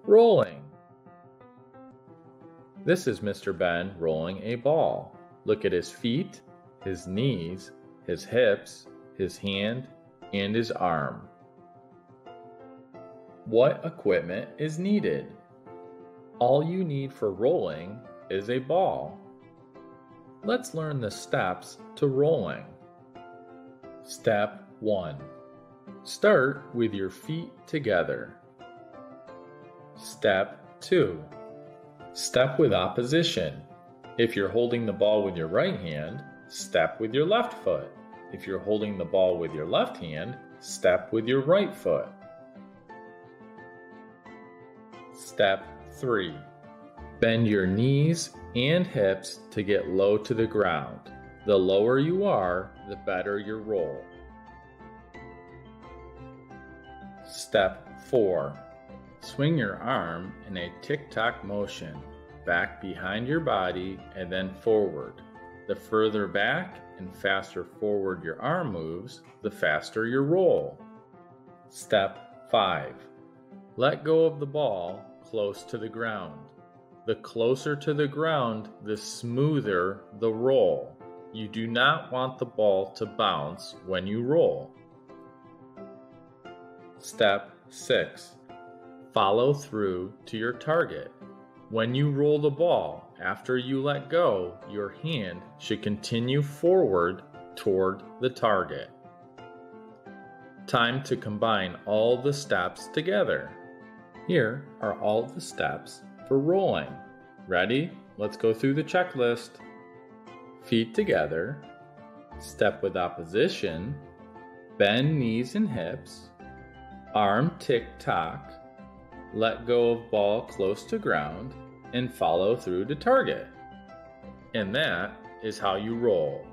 Rolling. This is Mr. Ben rolling a ball. Look at his feet, his knees, his hips, his hand, and his arm. What equipment is needed? All you need for rolling is a ball. Let's learn the steps to rolling. Step 1. Start with your feet together. Step 2. Step with opposition. If you're holding the ball with your right hand, step with your left foot. If you're holding the ball with your left hand, step with your right foot. Step 3. Bend your knees and hips to get low to the ground. The lower you are, the better your roll. Step 4. Swing your arm in a tick-tock motion, back behind your body and then forward. The further back and faster forward your arm moves, the faster your roll. Step 5. Let go of the ball close to the ground. The closer to the ground, the smoother the roll. You do not want the ball to bounce when you roll. Step 6. Follow through to your target. When you roll the ball, after you let go, your hand should continue forward toward the target. Time to combine all the steps together. Here are all the steps for rolling. Ready? Let's go through the checklist. Feet together, step with opposition, bend knees and hips, arm tick-tock, let go of ball close to ground, and follow through to target. And that is how you roll.